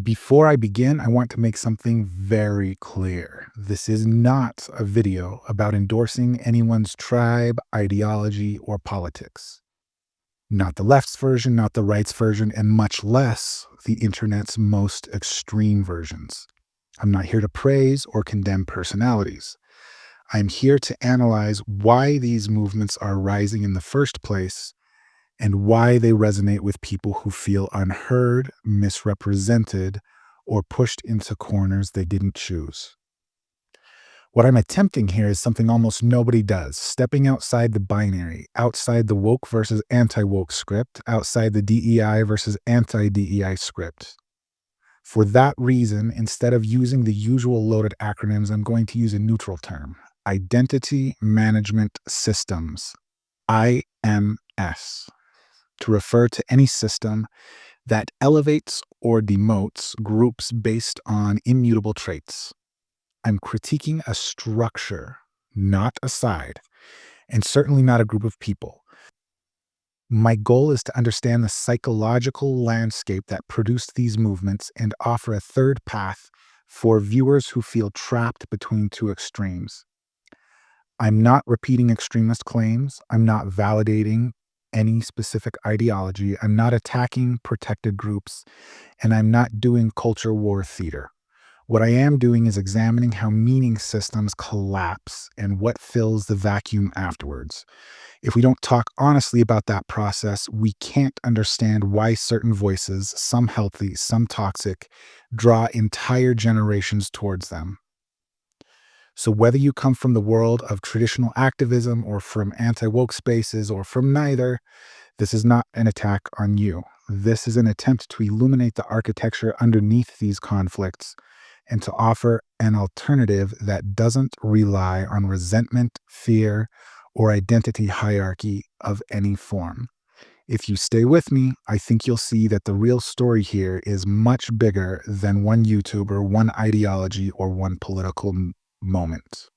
Before I begin, I want to make something very clear. This is not a video about endorsing anyone's tribe, ideology, or politics. Not the left's version, not the right's version, and much less the internet's most extreme versions. I'm not here to praise or condemn personalities. I'm here to analyze why these movements are rising in the first place and why they resonate with people who feel unheard, misrepresented, or pushed into corners they didn't choose. What I'm attempting here is something almost nobody does, stepping outside the binary, outside the woke versus anti-woke script, outside the DEI versus anti-DEI script. For that reason, instead of using the usual loaded acronyms, I'm going to use a neutral term: Identity Management Systems, IMS, to refer to any system that elevates or demotes groups based on immutable traits. I'm critiquing a structure, not a side, and certainly not a group of people. My goal is to understand the psychological landscape that produced these movements and offer a third path for viewers who feel trapped between two extremes. I'm not repeating extremist claims. I'm not validating any specific ideology. I'm not attacking protected groups, and I'm not doing culture war theater. What I am doing is examining how meaning systems collapse and what fills the vacuum afterwards. If we don't talk honestly about that process, we can't understand why certain voices, some healthy, some toxic, draw entire generations towards them. So, whether you come from the world of traditional activism or from anti woke spaces or from neither, this is not an attack on you. This is an attempt to illuminate the architecture underneath these conflicts and to offer an alternative that doesn't rely on resentment, fear, or identity hierarchy of any form. If you stay with me, I think you'll see that the real story here is much bigger than one YouTuber, one ideology, or one political moment.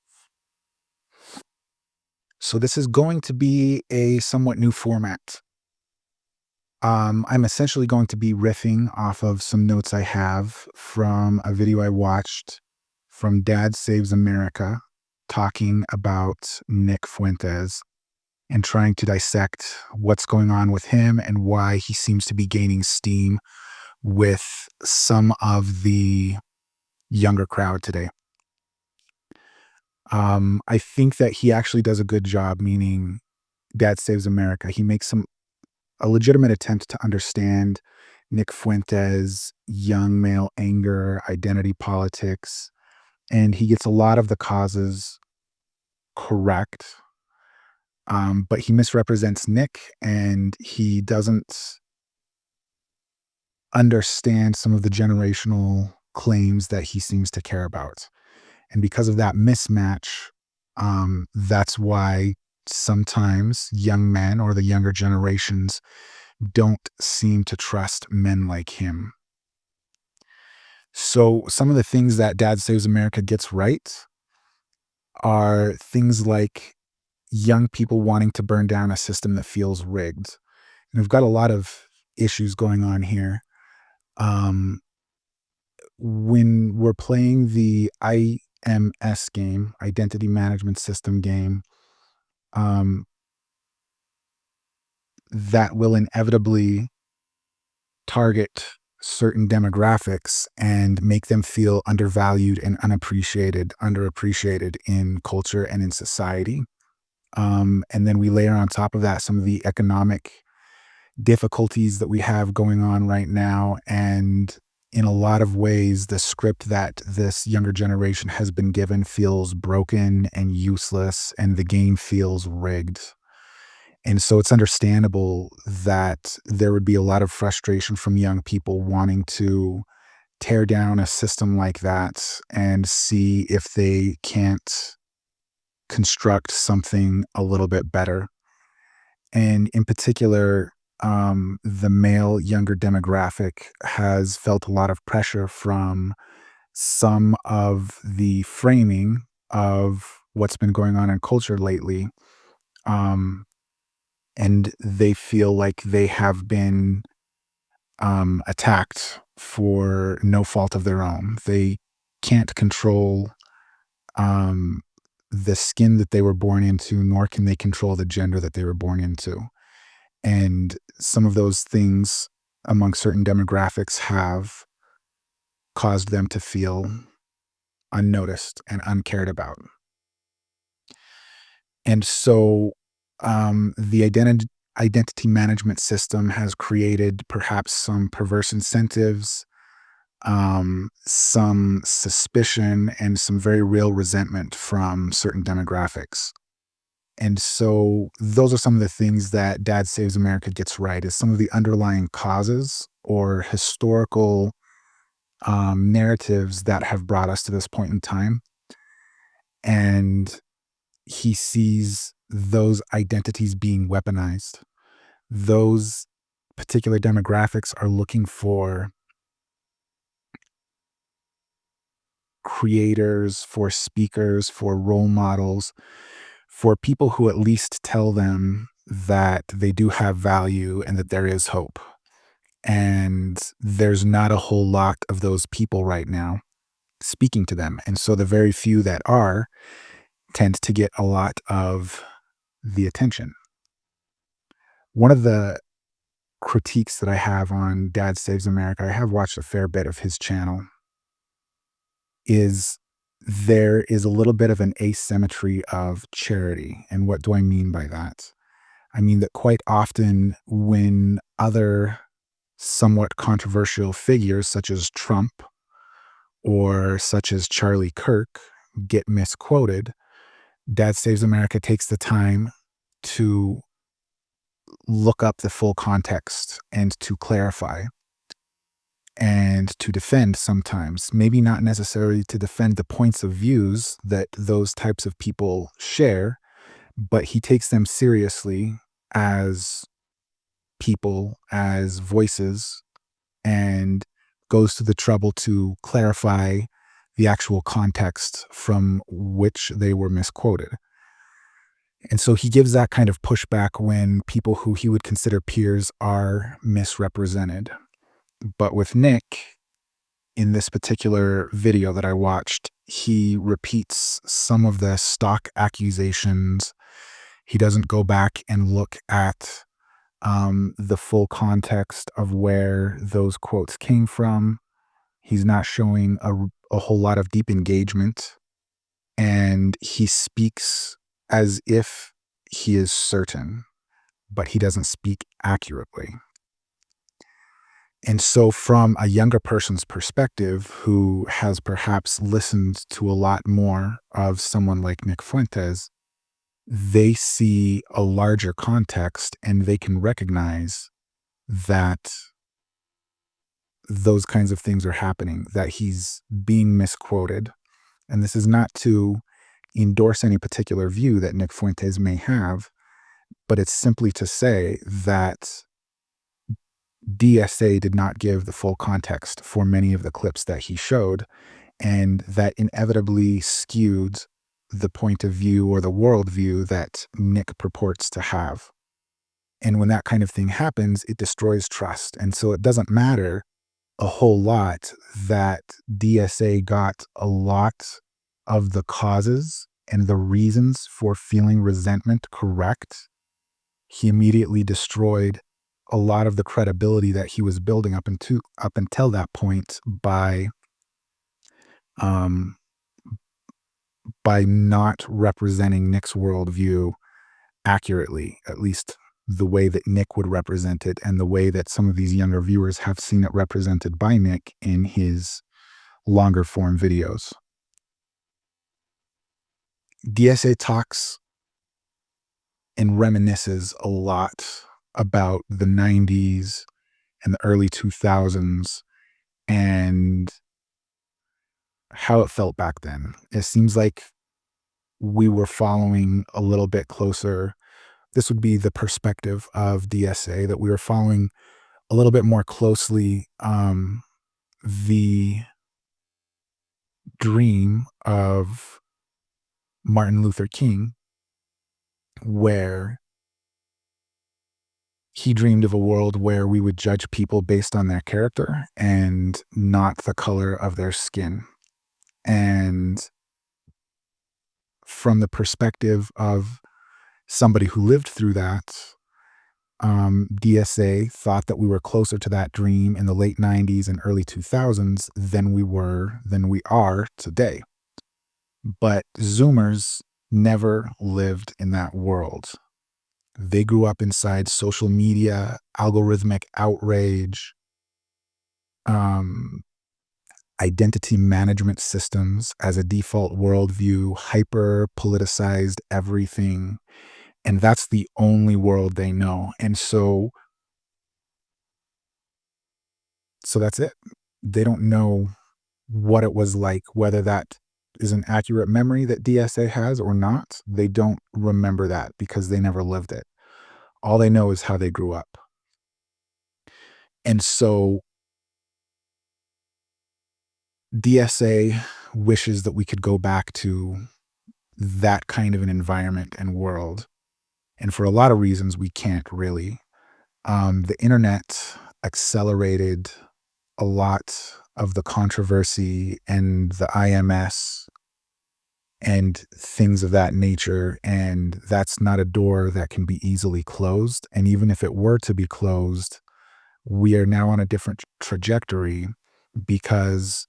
So, this is going to be a somewhat new format. I'm essentially going to be riffing off of some notes I have from a video I watched from Dad Saves America, talking about Nick Fuentes and trying to dissect what's going on with him and why he seems to be gaining steam with some of the younger crowd today. I think that he actually does a good job, meaning Dad Saves America. He makes a legitimate attempt to understand Nick Fuentes' young male anger, identity politics, and he gets a lot of the causes correct. But he misrepresents Nick, and he doesn't understand some of the generational claims that he seems to care about. And because of that mismatch, that's why sometimes young men or the younger generations don't seem to trust men like him. So, some of the things that Dad Saves America gets right are things like young people wanting to burn down a system that feels rigged. And we've got a lot of issues going on here. Um, when we're playing the IMS game, Identity Management System game, um, that will inevitably target certain demographics and make them feel undervalued and underappreciated in culture and in society. And then we layer on top of that some of the economic difficulties that we have going on right now. And in a lot of ways, the script that this younger generation has been given feels broken and useless, and the game feels rigged. And so it's understandable that there would be a lot of frustration from young people wanting to tear down a system like that and see if they can't construct something a little bit better. And in particular, the male younger demographic has felt a lot of pressure from some of the framing of what's been going on in culture lately. Um, and they feel like they have been attacked for no fault of their own. They can't control um, the skin that they were born into, nor can they control the gender that they were born into. And some of those things among certain demographics have caused them to feel unnoticed and uncared about. And so the identity management system has created perhaps some perverse incentives, some suspicion, and some very real resentment from certain demographics. And so those are some of the things that Dad Saves America gets right, is some of the underlying causes or historical narratives that have brought us to this point in time. And he sees those identities being weaponized. Those particular demographics are looking for creators, for speakers, for role models, for people who at least tell them that they do have value and that there is hope. And there's not a whole lot of those people right now speaking to them. And so the very few that are tend to get a lot of the attention. One of the critiques that I have on Dad Saves America, I have watched a fair bit of his channel, is there is a little bit of an asymmetry of charity. And what do I mean by that? I mean that quite often when other somewhat controversial figures such as Trump or such as Charlie Kirk get misquoted, Dad Saves America takes the time to look up the full context and to clarify and to defend sometimes. Maybe not necessarily to defend the points of views that those types of people share, but he takes them seriously as people, as voices, and goes to the trouble to clarify the actual context from which they were misquoted. And so he gives that kind of pushback when people who he would consider peers are misrepresented. But with Nick, in this particular video that I watched, he repeats some of the stock accusations. He doesn't go back and look at the full context of where those quotes came from. He's not showing a whole lot of deep engagement. And he speaks as if he is certain, but he doesn't speak accurately. And so, from a younger person's perspective who has perhaps listened to a lot more of someone like Nick Fuentes, they see a larger context and they can recognize that those kinds of things are happening, that he's being misquoted. And this is not to endorse any particular view that Nick Fuentes may have, but it's simply to say that DSA did not give the full context for many of the clips that he showed, and that inevitably skewed the point of view or the worldview that Nick purports to have. And when that kind of thing happens, it destroys trust. And so it doesn't matter a whole lot that DSA got a lot of the causes and the reasons for feeling resentment correct. He immediately destroyed a lot of the credibility that he was building up until that point um, by not representing Nick's worldview accurately, at least the way that Nick would represent it and the way that some of these younger viewers have seen it represented by Nick in his longer form videos. DSA talks and reminisces a lot about the 90s and the early 2000s and how it felt back then. It seems like we were following a little bit closer. This would be the perspective of DSA, that we were following a little bit more closely the dream of Martin Luther King, where He dreamed of a world where we would judge people based on their character and not the color of their skin. And from the perspective of somebody who lived through that, DSA thought that we were closer to that dream in the late 90s and early 2000s than we are today. But Zoomers never lived in that world. They grew up inside social media, algorithmic outrage, um, identity management systems as a default worldview, hyper politicized everything. And that's the only world they know. And so that's it. They don't know what it was like, whether that is an accurate memory that DSA has or not. They don't remember that because they never lived it. All they know is how they grew up. And so DSA wishes that we could go back to that kind of an environment and world. And for a lot of reasons, we can't really. The internet accelerated a lot of the controversy and the IMS and things of that nature. And that's not a door that can be easily closed. And even if it were to be closed, we are now on a different trajectory because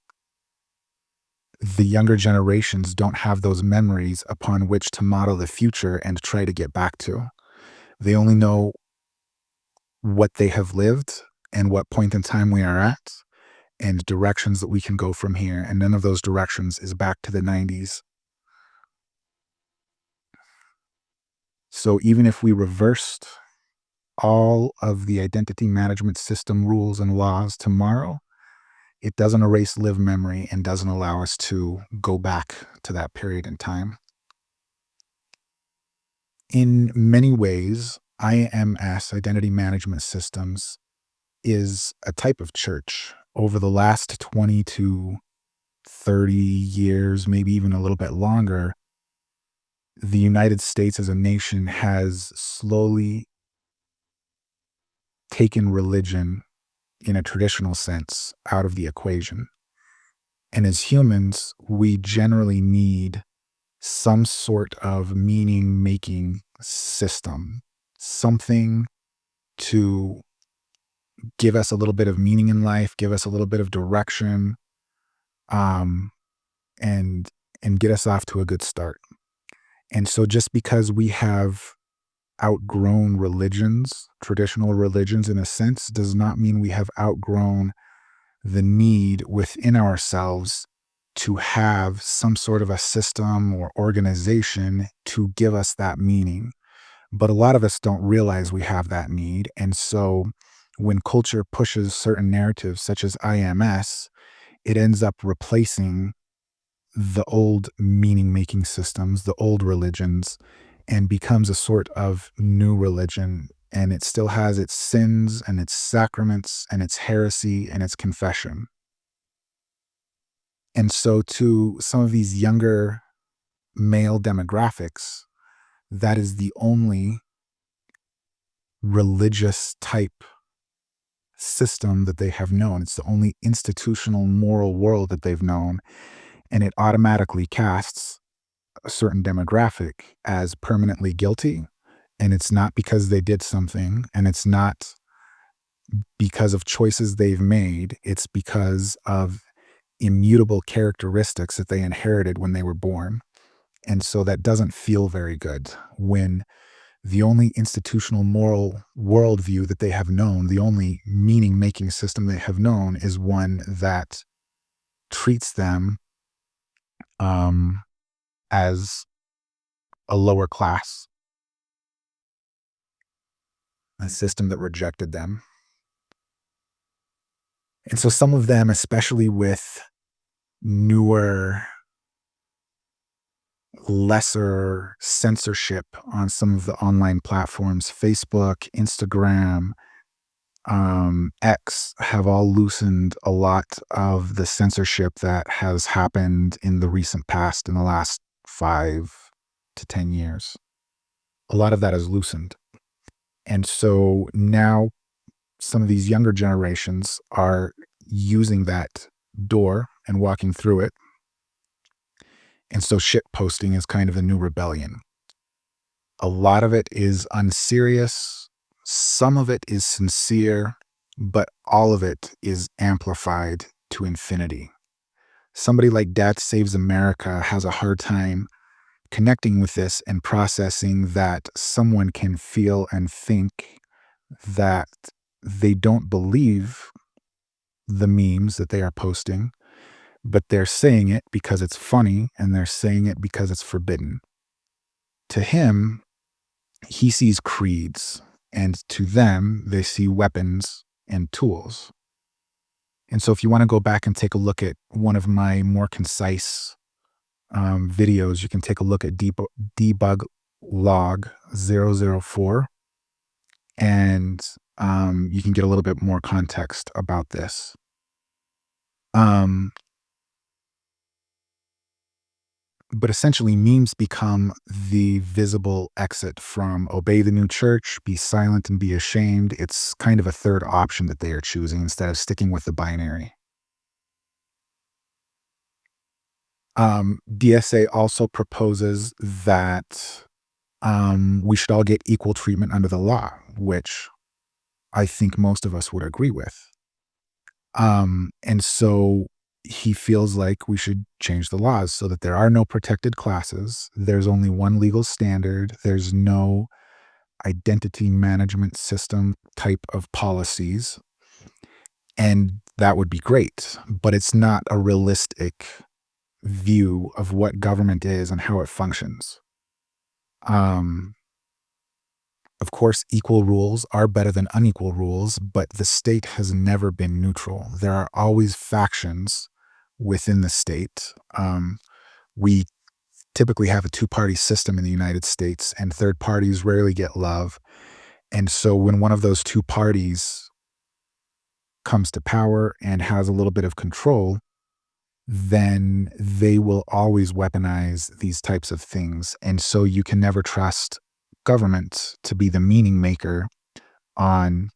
the younger generations don't have those memories upon which to model the future and try to get back to. They only know what they have lived and what point in time we are at and directions that we can go from here. And none of those directions is back to the 90s. So even if we reversed all of the identity management system rules and laws tomorrow, it doesn't erase live memory and doesn't allow us to go back to that period in time. In many ways, IMS, identity management systems, is a type of church. Over the last 20 to 30 years, maybe even a little bit longer, the United States as a nation has slowly taken religion in a traditional sense out of the equation. And as humans, we generally need some sort of meaning making system, something to give us a little bit of meaning in life, give us a little bit of direction, um, and get us off to a good start. And so just because we have outgrown religions, traditional religions in a sense, does not mean we have outgrown the need within ourselves to have some sort of a system or organization to give us that meaning. But a lot of us don't realize we have that need. And so when culture pushes certain narratives, such as IMS, it ends up replacing the old meaning making systems, the old religions, and becomes a sort of new religion. And it still has its sins and its sacraments and its heresy and its confession. And so to some of these younger male demographics, that is the only religious type system that they have known. It's the only institutional moral world that they've known. And it automatically casts a certain demographic as permanently guilty. And it's not because they did something, and it's not because of choices they've made. It's because of immutable characteristics that they inherited when they were born. And so that doesn't feel very good when the only institutional moral worldview that they have known, the only meaning making system they have known, is one that treats them as a lower class, a system that rejected them. And so some of them, especially with newer, lesser censorship on some of the online platforms, Facebook, Instagram, X, have all loosened a lot of the censorship that has happened in the recent past, in the last 5 to 10 years. A lot of that is loosened. And so now some of these younger generations are using that door and walking through it. And so shit posting is kind of the new rebellion. A lot of it is unserious. Some of it is sincere, but all of it is amplified to infinity. Somebody like Dad Saves America has a hard time connecting with this and processing that someone can feel and think that they don't believe the memes that they are posting, but they're saying it because it's funny and they're saying it because it's forbidden. To him, he sees creeds, and to them, they see weapons and tools. And so if you want to go back and take a look at one of my more concise videos, you can take a look at debug log 004, and you can get a little bit more context about this. But essentially, memes become the visible exit from obey the new church, be silent and be ashamed. It's kind of a third option that they are choosing instead of sticking with the binary. DSA also proposes that we should all get equal treatment under the law, which I think most of us would agree with. And so he feels like we should change the laws so that there are no protected classes. There's only one legal standard. There's no identity management system type of policies. And that would be great, but it's not a realistic view of what government is and how it functions. Of course, equal rules are better than unequal rules, but the state has never been neutral. There are always factions within the state. We typically have a two-party system in the United States, and third parties rarely get love. And so when one of those two parties comes to power and has a little bit of control, then they will always weaponize these types of things. And so you can never trust government to be the meaning maker on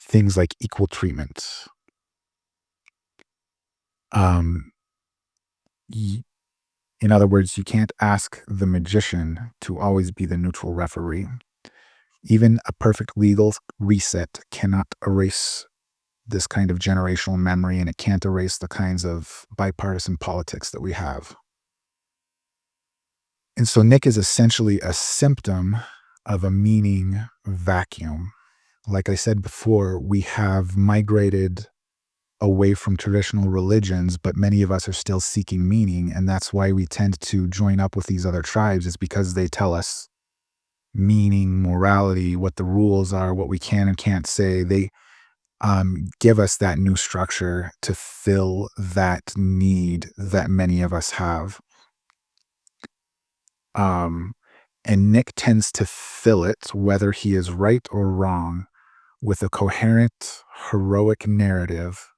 things like equal treatment. Um, in other words, you can't ask the magician to always be the neutral referee. Even a perfect legal reset cannot erase this kind of generational memory, and it can't erase the kinds of bipartisan politics that we have. And so Nick is essentially a symptom of a meaning vacuum. Like I said before, we have migrated away from traditional religions, but many of us are still seeking meaning. And that's why we tend to join up with these other tribes, is because they tell us meaning, morality, what the rules are, what we can and can't say. They give us that new structure to fill that need that many of us have. And Nick tends to fill it, whether he is right or wrong, with a coherent, heroic narrative,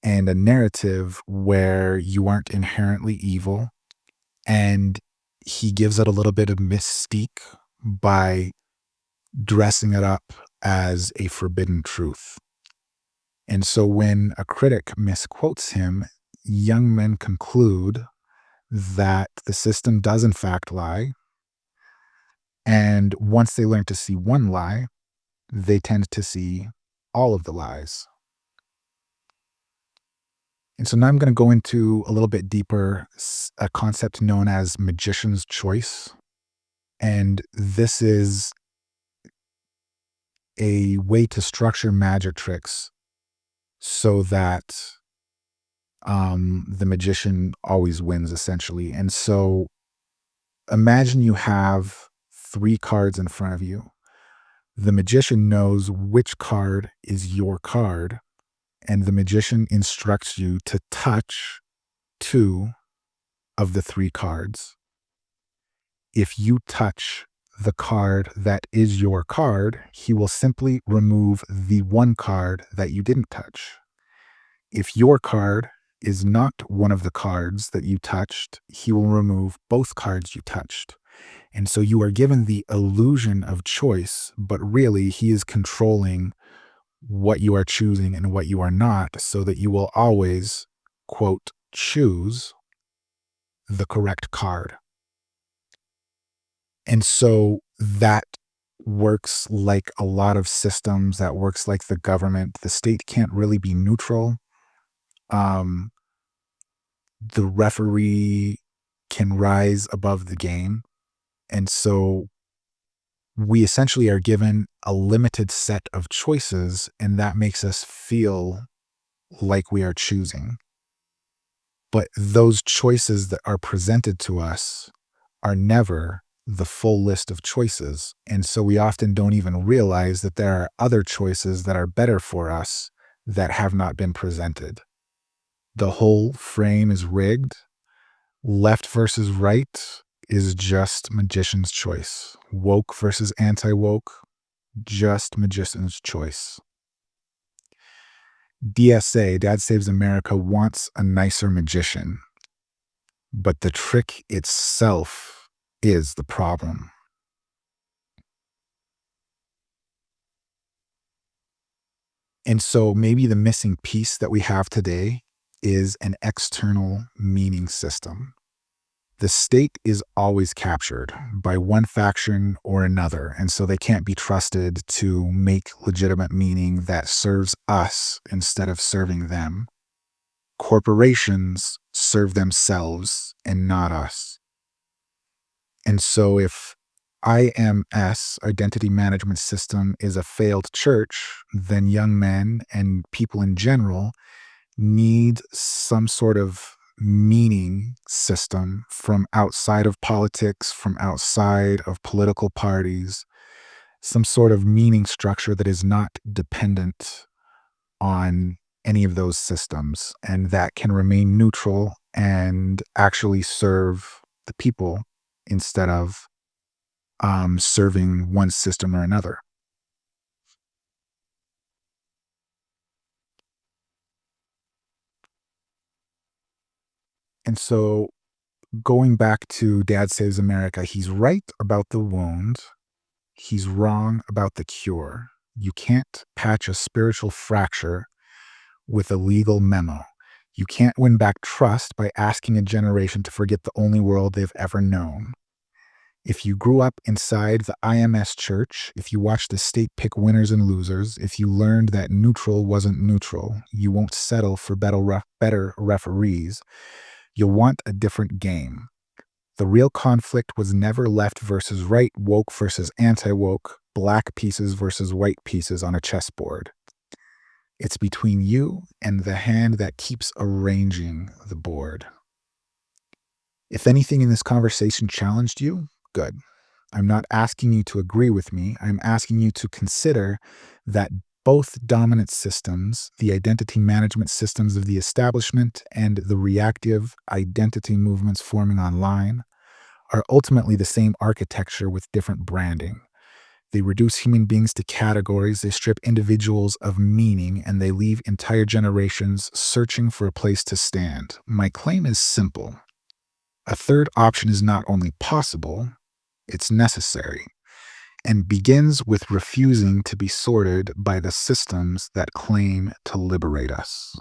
and a narrative where you aren't inherently evil. And he gives it a little bit of mystique by dressing it up as a forbidden truth. And so when a critic misquotes him, young men conclude that the system does in fact lie. And once they learn to see one lie, they tend to see all of the lies. And so now I'm going to go into a little bit deeper a concept known as magician's choice. And this is a way to structure magic tricks so that the magician always wins, essentially. And so imagine you have 3 cards in front of you. The magician knows which card is your card, and the magician instructs you to touch 2 of the 3 cards. If you touch the card that is your card, he will simply remove the 1 card that you didn't touch. If your card is not one of the cards that you touched, he will remove both cards you touched. And so you are given the illusion of choice, but really he is controlling what you are choosing and what you are not, so that you will always, quote, choose the correct card. And so that works like a lot of systems, that works like the government. The state can't really be neutral. Um, the referee can rise above the game. And so we essentially are given a limited set of choices, and that makes us feel like we are choosing. But those choices that are presented to us are never the full list of choices. And so we often don't even realize that there are other choices that are better for us that have not been presented. The whole frame is rigged. Left versus right is just magician's choice. Woke versus anti-woke, just magician's choice. DSA, Dad Saves America, wants a nicer magician, but the trick itself is the problem. And so maybe the missing piece that we have today is an external meaning system. The state is always captured by one faction or another, and so they can't be trusted to make legitimate meaning that serves us instead of serving them. Corporations serve themselves and not us. And so if IMS, Identity Management System, is a failed church, then young men and people in general need some sort of meaning system from outside of politics, from outside of political parties, some sort of meaning structure that is not dependent on any of those systems and that can remain neutral and actually serve the people instead of serving one system or another. And so going back to Dad Saves America, he's right about the wound. He's wrong about the cure. You can't patch a spiritual fracture with a legal memo. You can't win back trust by asking a generation to forget the only world they've ever known. If you grew up inside the IMS church, if you watched the state pick winners and losers, if you learned that neutral wasn't neutral, you won't settle for better referees. You'll want a different game. The real conflict was never left versus right, woke versus anti-woke, black pieces versus white pieces on a chessboard. It's between you and the hand that keeps arranging the board. If anything in this conversation challenged you, good. I'm not asking you to agree with me. I'm asking you to consider that both dominant systems, the identity management systems of the establishment and the reactive identity movements forming online, are ultimately the same architecture with different branding. They reduce human beings to categories, they strip individuals of meaning, and they leave entire generations searching for a place to stand. My claim is simple. A third option is not only possible, it's necessary, and begins with refusing to be sorted by the systems that claim to liberate us.